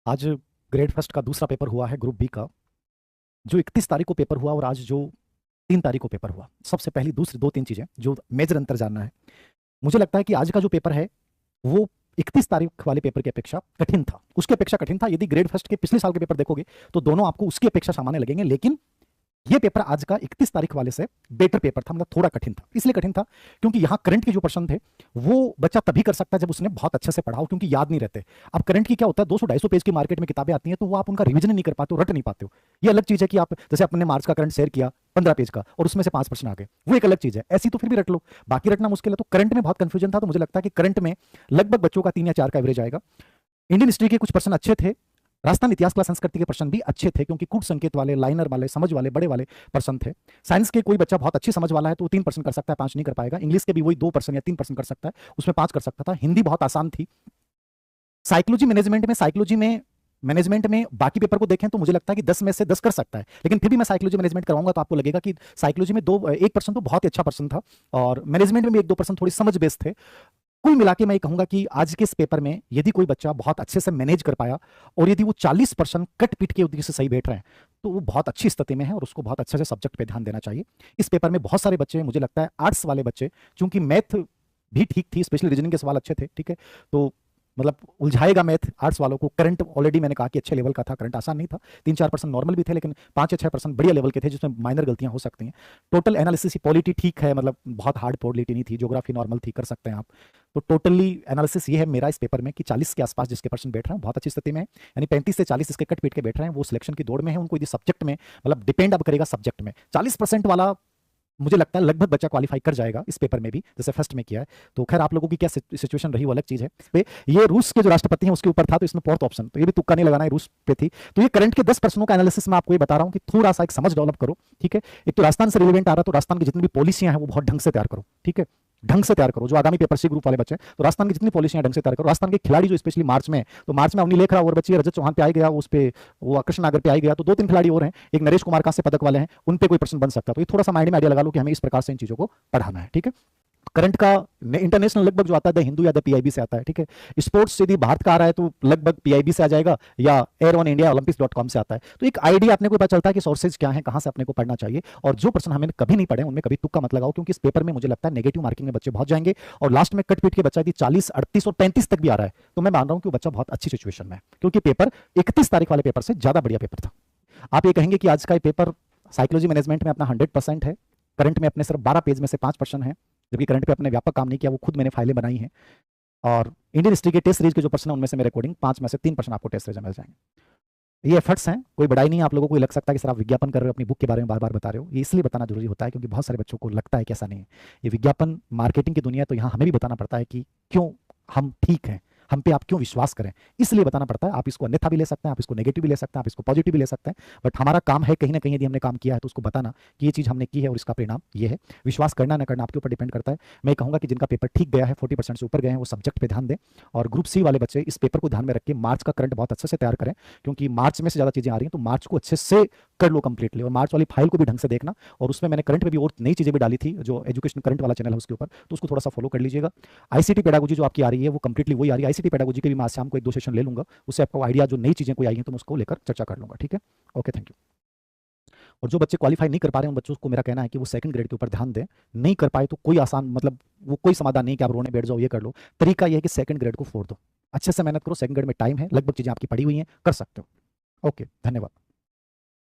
आज grade first का दूसरा पेपर हुआ है ग्रुप बी का, जो 31 तारीख को पेपर हुआ और आज जो 3 तारीख को पेपर हुआ। सबसे पहली दूसरी दो तीन चीज़ें जो मेजर अंतर जानना है। मुझे लगता है कि आज का जो पेपर है वो 31 तारीख वाले पेपर की अपेक्षा कठिन था, उसकी अपेक्षा कठिन था। यदि ग्रेड फर्स्ट के पिछले साल के पेपर देखोगे तो दोनों आपको उसकी अपेक्षा सामान्य लगेंगे, लेकिन ये पेपर आज का 31 तारीख वाले से बेटर पेपर था, मतलब थोड़ा कठिन था। इसलिए कठिन था क्योंकि यहाँ करंट के जो प्रश्न थे वो बच्चा तभी कर सकता है जब उसने बहुत अच्छे से पढ़ा हो, क्योंकि याद नहीं रहते। अब करंट की क्या होता है, 200-250 पेज की मार्केट में किताबें आती हैं तो वो आप उनका रिवीजन नहीं कर पाते हो, रट नहीं पाते हो। ये अलग चीज है कि आप जैसे अपने मार्च का करंट शेयर किया 15 पेज का और उसमें से 5 प्रश्न आ गए, वो एक अलग चीज है। ऐसी तो फिर भी रट लो, बाकी रटना मुश्किल है। तो करंट में बहुत कंफ्यूजन था, तो मुझे लगता है कि करंट में लगभग बच्चों का 3 या 4 का एवरेज आएगा। इंडियन हिस्ट्री के कुछ प्रश्न अच्छे थे, राजस्थान इतिहास क्लास संस्कृति के प्रश्न भी अच्छे थे क्योंकि कूट संकेत वाले, लाइनर वाले, समझ वाले, बड़े वाले प्रश्न थे। साइंस के कोई बच्चा बहुत अच्छी समझ वाला है तो वो 3% कर सकता है, 5 नहीं कर पाएगा। इंग्लिश के भी वही 2% या 3% कर सकता है, उसमें 5 कर सकता था। हिंदी बहुत आसान थी। साइकोलॉजी मैनेजमेंट में बाकी पेपर को देखें तो मुझे लगता है कि 10 में से 10 कर सकता है, लेकिन फिर भी मैं साइकोलॉजी मैनेजमेंट कराऊंगा तो आपको लगेगा कि साइकोलॉजी में 1% तो बहुत ही अच्छा पर्सन था और मैनेजमेंट में भी 1-2% थोड़ी समझ बेस्ड थे। कुल मिला के मैं ये कहूंगा कि आज के इस पेपर में यदि कोई बच्चा बहुत अच्छे से मैनेज कर पाया और यदि वो 40% कट पीट के उद्देश्य से सही बैठ रहे हैं तो वो बहुत अच्छी स्थिति में है और उसको बहुत अच्छे से सब्जेक्ट पे ध्यान देना चाहिए। इस पेपर में बहुत सारे बच्चे, मुझे लगता है आर्ट्स वाले बच्चे, चूंकि मैथ भी ठीक थी, स्पेशली रीजनिंग के सवाल अच्छे थे, ठीक है, तो मतलब उलझाएगा मैथ आर्ट्स वालों को। करंट ऑलरेडी मैंने कहा कि अच्छे लेवल का था, करंट आसान नहीं था। 3-4% नॉर्मल भी थे, लेकिन 5 या 6% बढ़िया लेवल के थे जिसमें माइनर गलतियां हो सकती हैं। टोटल एनालिसिस, पॉलिटी ठीक है, मतलब बहुत हार्ड पॉलिटी नहीं थी। ज्योग्राफी नॉर्मल थी, कर सकते हैं आप। तो टोटली एनालिसिस ये है मेरा इस पेपर में कि 40 के आसपास जिसके पर्सन बैठ रहे हैं बहुत अच्छी स्थिति में है, यानी 35 से 40 इसके कट पीट के बैठ रहे हैं, वो सिलेक्शन की दौड़ में है। उनको यदि सब्जेक्ट में, मतलब डिपेंड अब करेगा सब्जेक्ट में, 40% वाला मुझे लगता है लगभग बच्चा क्वालिफाई कर जाएगा इस पेपर में भी, जैसे फर्स्ट में किया है। तो खैर आप लोगों की क्या सिचुएशन रही वो अलग चीज है। पे ये रूस के जो राष्ट्रपति हैं उसके ऊपर था, तो इसमें फोर्थ ऑप्शन, तो ये भी तुक्का नहीं लगाना है, रूस पे थी। तो ये करंट के 10 प्रश्नों का एनालिसिस मैं आपको ये बता रहा हूँ कि थोड़ा सा एक समझ डेवलप करो, ठीक है। एक तो राजस्थान से रिलेवेंट आ रहा है, तो राजस्थान की जितनी भी पॉलिसियां हैं वो बहुत ढंग से तैयार करो, ठीक है, ढंग से तैयार करो। जो आगामी पेपर सी ग्रुप वाले बच्चे हैं तो राजस्थान की जितनी पॉलिसियां ढंग से तैयार करो। राजस्थान के खिलाड़ी जो स्पेशली मार्च में, तो मार्च में अवनी लेखरा और बच्ची रजत चौहान पे आ गया, उस पे वो आकर्षण नागर पे आ गया, तो 2-3 खिलाड़ी और हैं, एक नरेश कुमार कांस्य पदक वाले हैं, उन पे कोई प्रश्न बन सकता है। तो ये थोड़ा सा माइंड में आइडिया लगा लो कि हमें इस प्रकार से इन चीजों को पढ़ाना है, ठीक है। करंट का इंटरनेशनल लगभग जो आता है द हिंदू या द पीआईबी से आता है, ठीक है। स्पोर्ट्स यदि भारत का आ रहा है तो लगभग पीआईबी से आ जाएगा या एयर वन इंडिया ओलंपिक्स.com से आता है। तो एक आइडिया अपने को पता चलता है कि सोर्सेज क्या है, कहां से अपने को पढ़ना चाहिए। और जो प्रश्न हमें कभी नहीं पढ़े उनमें कभी तुक्का मत लगाओ, क्योंकि इस पेपर में मुझे लगता है नेगेटिव मार्किंग में बच्चे बहुत जाएंगे और लास्ट में कट पीट के बच्चा यदि 40, 38 और 35 तक भी आ रहा है तो मैं मान रहा हूं कि वो बच्चा बहुत अच्छी सिचुएशन में है, क्योंकि पेपर 31 तारीख वाले पेपर से ज्यादा बढ़िया पेपर था। आप ये कहेंगे कि आज का पेपर साइकोलॉजी मैनेजमेंट में अपना 100% है, करंट में अपने सिर्फ 12 पेज में से 5 प्रश्न है, जबकि करंट पे अपने व्यापक काम नहीं किया, वो खुद मैंने फाइलें बनाई हैं। और इंडियन हिस्ट्री के टेस्ट सीरीज के जो प्रश्न है उनमें से मेरे अकॉर्डिंग 5 में से 3 प्रश्न आपको टेस्ट सीरीज में मिल जाएंगे। ये एफर्ट्स हैं, कोई बड़ाई नहीं है। आप लोगों को लग सकता है कि सर आप विज्ञापन कर रहे हो, अपनी बुक के बारे में बार बार बता रहे हो। ये इसलिए बताना जरूरी होता है क्योंकि बहुत सारे बच्चों को लगता है कि ऐसा नहीं है। ये विज्ञापन मार्केटिंग की दुनिया है, तो यहाँ हमें भी बताना पड़ता है कि क्यों हम ठीक हैं, हम पे आप क्यों विश्वास करें, इसलिए बताना पड़ता है। आप इसको अन्यथा भी ले सकते हैं, आप इसको नेगेटिव भी ले सकते हैं, आप इसको पॉजिटिव भी ले सकते हैं, बट हमारा काम है कहीं ना कहीं यदि हमने काम किया है तो उसको बताना कि ये चीज़ हमने की है और इसका परिणाम ये है। विश्वास करना ना करना आपके ऊपर डिपेंड करता है। मैं कहूँगा कि जिनका पेपर ठीक गया है, 40% से ऊपर गए हैं, वो सब्जेक्ट पे ध्यान दें। और ग्रुप सी वाले बच्चे इस पेपर को ध्यान में रख के मार्च का करंट बहुत अच्छे से तैयार करें, क्योंकि मार्च में से ज़्यादा चीज़ें आ रही हैं, तो मार्च को अच्छे से कर लो कंप्लीटली। और मार्च वाली फाइल को भी ढंग से देखना, और उसमें मैंने करंट में भी और नई चीज़ें भी डाली थी, जो एजुकेशन करंट वाला चैनल है उसके ऊपर, तो उसको थोड़ा सा फॉलो कर लीजिएगा। आईसीटी पेडागोजी जो आपकी आ रही है वो कंप्लीटली वही आ रही है। आईसीटी पेडागोजी के भी मैं आज शाम को 1-2 सेशन ले लूंगा, उससे आपको आइडिया जो नई चीजें कोई आई हैं तो मैं उसको लेकर चर्चा कर लूंगा, ठीक है। Okay, thank you. और जो बच्चे क्वालिफाई नहीं कर पा रहे हैं उन बच्चों को मेरा कहना है कि वो सेकंड ग्रेड के ऊपर ध्यान दें। नहीं कर पाए तो कोई आसान, मतलब वो कोई समाधान नहीं कि आप रोने बैठ जाओ, ये कर लो। तरीका यह है कि सेकंड ग्रेड को फोड़ दो, अच्छे से मेहनत करो, सेकंड ग्रेड में टाइम है, लगभग चीजें आपकी पड़ी हुई हैं, कर सकते हो। ओके, धन्यवाद।